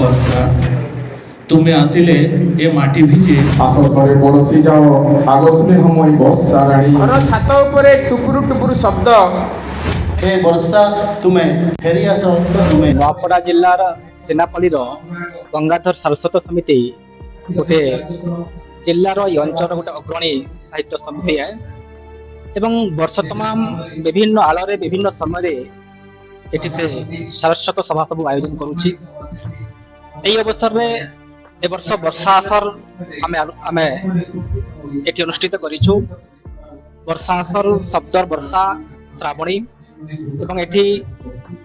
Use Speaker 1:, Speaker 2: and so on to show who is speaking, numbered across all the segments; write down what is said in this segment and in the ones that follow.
Speaker 1: ବର୍ଷା ତୁମେ ଆସିଲେ ଏ ମାଟି ଭିଜେ।
Speaker 2: ଆସ ଥରେ ପରସି ଯାଅ ଆଗ ସ୍ନେହମୟୀ ବର୍ଷା ରାଣୀ।
Speaker 3: ଘର ଛାତ ଉପରେ ଟୁପୁରୁ ଟୁପୁରୁ ଶବ୍ଦ।
Speaker 4: हे वर्षा तुम्हें फेरी आस तुम्हें
Speaker 5: ନୂଆପଡ଼ା ଜିଲ୍ଲାର ସେନାପଲ୍ଲୀର ଗଙ୍ଗାଧର ସାରସ୍ୱତ ସମିତି ଗୋଟେ ଜିଲ୍ଲାର ଏ ଅଞ୍ଚଳର ଗୋଟେ ଅଗ୍ରଣୀ ସାହିତ୍ୟ ସମିତି ଏବଂ ବର୍ଷ ତମାମ ବିଭିନ୍ନ ଆଳରେ ବିଭିନ୍ନ ସମୟରେ ଏଠି ସେ ସାରସ୍ୱତ ସଭା ସବୁ ଆୟୋଜନ କରୁଛି। ଏହି ଅବସରରେ ଏ ବର୍ଷ ବର୍ଷା ଆସର ଆମେ ଏଠି ଅନୁଷ୍ଠିତ କରିଛୁ। ବର୍ଷା ଆସର ଶବ୍ଦର ବର୍ଷା ଶ୍ରାବଣୀ ଏବଂ ଏଠି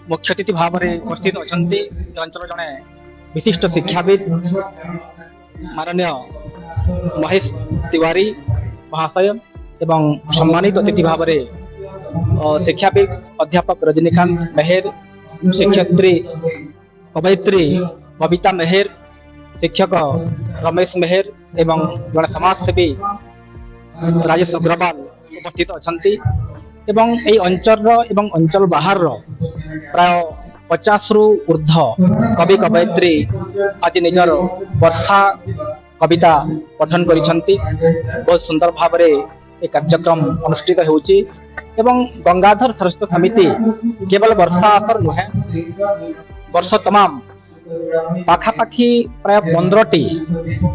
Speaker 5: ମୁଖ୍ୟ ଅତିଥି ଭାବରେ ଉପସ୍ଥିତ ଅଛନ୍ତି ଏ ଅଞ୍ଚଳ ଜଣେ ବିଶିଷ୍ଟ ଶିକ୍ଷାବିତ ମାନନୀୟ ମହେଶ ତିୱାରୀ ମହାଶୟ ଏବଂ ସମ୍ମାନିତ ଅତିଥି ଭାବରେ ଶିକ୍ଷାବିତ ଅଧ୍ୟାପକ ରଜନୀକାନ୍ତ ମେହେର, ଶିକ୍ଷୟତ୍ରୀ କବୟିତ୍ରୀ ବବିତା ମେହେର, ଶିକ୍ଷକ ରମେଶ ମେହେର ଏବଂ ଜଣେ ସମାଜସେବୀ ରାଜେଶ ଅଗ୍ରୱାଲ ଉପସ୍ଥିତ ଅଛନ୍ତି ଏବଂ ଏହି ଅଞ୍ଚଳର ଏବଂ ଅଞ୍ଚଳ ବାହାରର ପ୍ରାୟ 50ରୁ ଉର୍ଦ୍ଧ୍ୱ କବି କବୟିତ୍ରୀ ଆଜି ନିଜର ବର୍ଷା କବିତା ପଠନ କରିଛନ୍ତି। ବହୁତ ସୁନ୍ଦର ଭାବରେ ଏ କାର୍ଯ୍ୟକ୍ରମ ଅନୁଷ୍ଠିତ ହେଉଛି ଏବଂ ଗଙ୍ଗାଧର ସାରସ୍ୱତ ସମିତି କେବଳ ବର୍ଷା ଆସର ନୁହେଁ, ବର୍ଷ ତମାମ ପାଖାପାଖି ପ୍ରାୟ 15ଟି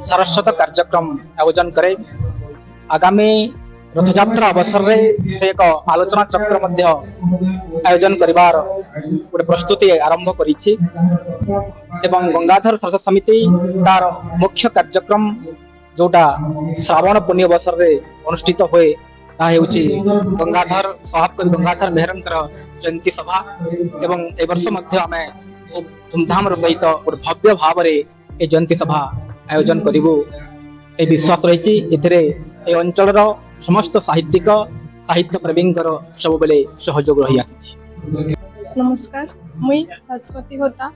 Speaker 5: ସାରସ୍ୱତ କାର୍ଯ୍ୟକ୍ରମ ଆୟୋଜନ କରେ। ଆଗାମୀ ରଥଯାତ୍ରା ଅବସରରେ ସେ ଏକ ଆଲୋଚନା ଚକ୍ର ମଧ୍ୟ ଆୟୋଜନ କରିବାର ଗୋଟେ ପ୍ରସ୍ତୁତି ଆରମ୍ଭ କରିଛି ଏବଂ ଗଙ୍ଗାଧର ସାରସ୍ୱତ ସମିତି ତାର ମୁଖ୍ୟ କାର୍ଯ୍ୟକ୍ରମ ଯୋଉଟା ଶ୍ରାବଣ ପୂର୍ଣ୍ଣି ଅବସରରେ ଅନୁଷ୍ଠିତ ହୁଏ ତାହା ହେଉଛି ଗଙ୍ଗାଧର ସଭାକବି ଗଙ୍ଗାଧର ମେହେରଙ୍କର ଜୟନ୍ତୀ ସଭା ଏବଂ ଏ ବର୍ଷ ମଧ୍ୟ ଆମେ ଖୁବ୍ ଧୁମଧାମର ସହିତ ଗୋଟେ ଭବ୍ୟ ଭାବରେ ଏ ଜୟନ୍ତୀ ସଭା ଆୟୋଜନ କରିବୁ ଏ ବିଶ୍ୱାସ ରହିଛି। ଏଥିରେ ଏ ଅଞ୍ଚଳର ସମସ୍ତ ସାହିତ୍ୟିକ ସାହିତ୍ୟ ପ୍ରେମୀଙ୍କର ସବୁବେଳେ ସହଯୋଗ ରହି ଆସିଛି।
Speaker 6: नमस्कार, मुई शाश्वती होता।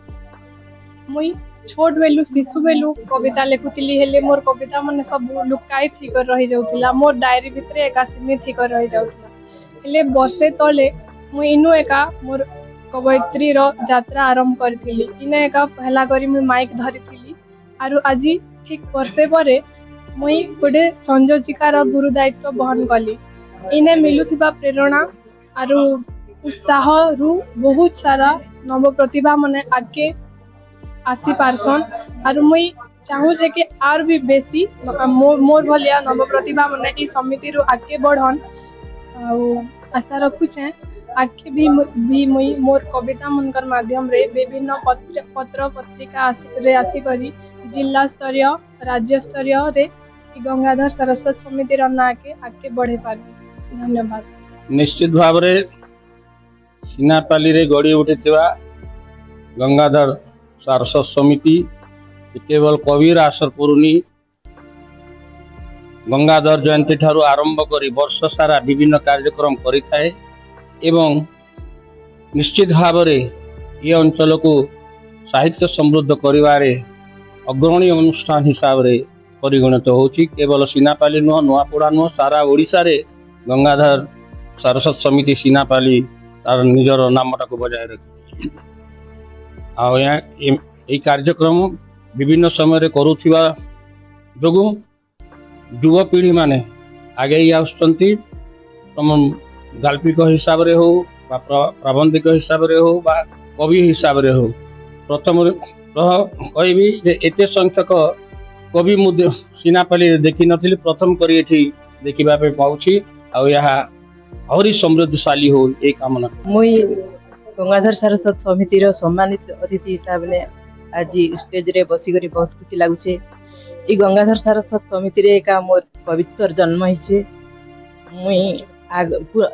Speaker 6: मुई छोट बेलू शिशु बेलू कविता लिखुली हेले मोर कविता माने सब लुकाई थी कर रही जाउथिला। मोर डायरी भितरे एका सीमित थी कर रही जाउथिला। हेले वर्षे तले मुई इनु एका मोर कवयित्री रो यात्रा आरंभ करथिली। इने एका पहला करी मुई माइक धरिथिली आरु आजी ठीक वर्षे परे मुई गोटे संयोजिकार गुरु दायित्व बहन कली। इने मिलुथिबा प्रेरणा आरु उत्साह रु बहुत सारा नव प्रतिभा मने आगे आसी पारसन आरु मुई चाहू जे कि आर भी बेसी मोर भलिया नव प्रतिभा मने ई समिति रु आगे बढ़न। आशा रखु छे आगे भी मुई मोर कविता मनकर माध्यम रे विभिन्न पत्र पत्रिका रे आसी करी जिला स्तरीय राज्य स्तरीय रे गंगाधर सारस्वत समिति रा ना के आगे बढ़े पार। धन्यवाद।
Speaker 7: निश्चित भाव रे सीनापाली रे गड़ी उठिथिबा गंगाधर सारस्वत समिति केवल कविर आसर पुरुनी गंगाधर जयंती ठारू आरंभ करी वर्ष सारा विभिन्न कार्यक्रम करिथाए एवं निश्चित भाव रे ये अंचल को साहित्य समृद्ध करिवारे अग्रणी अनुष्ठान हिसाब रे परिगणित होची। केवल सीनापाली नुह नुआपड़ा नुह सारा ओडिशा रे गंगाधर सारस्वत समिति सीनापाली तार निजर नामटा को बजाय रखी कार्यक्रम विभिन्न समय करुथिबा जोगु युवपीढ़ी माने आगे आसुचंती तुम गाल्पिक हिसाब रे हो प्राबंधिक हिसाब रे हो बा कवि हिसाब रे हो। प्रथम कहबी जे एते संख्यक कवि मुद्दे सीनापाली देखि नथिली प्रथम करी एठी देखिबा पे पाउछि आ यहा आहरी समृद्धशाली हो एक कामना।
Speaker 8: मुई गंगाधर सारस्वत समिति रो सम्मानित अतिथि हिसाब ने आज स्टेज रे बसी करी बहुत खुशी लागुछे। ई गंगाधर सारस्वत समिति रे का मोर पवित्र जन्म हिछे। मुई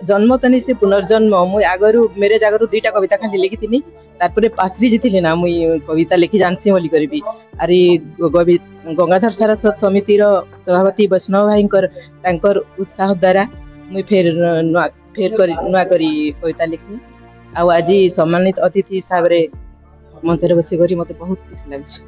Speaker 8: जन्म तनी से पुनर्जन्म मुई आगरु मेरे जागरु दुईटा कविता खाली लिखिथिनी तारपरे पासरी जिथिली ना मुई कविता लिखि जानसी बोली करबी। अरे गंगाधर सारस्वत समिति रो सभापति वैष्णव भाईंकर तांकर उत्साह द्वारा मुई फेर नुआ करी कविता लिखी आज सम्मानित अतिथि हिसाब रे मंच रे बसी करी मते बहुत खुशी लागछि।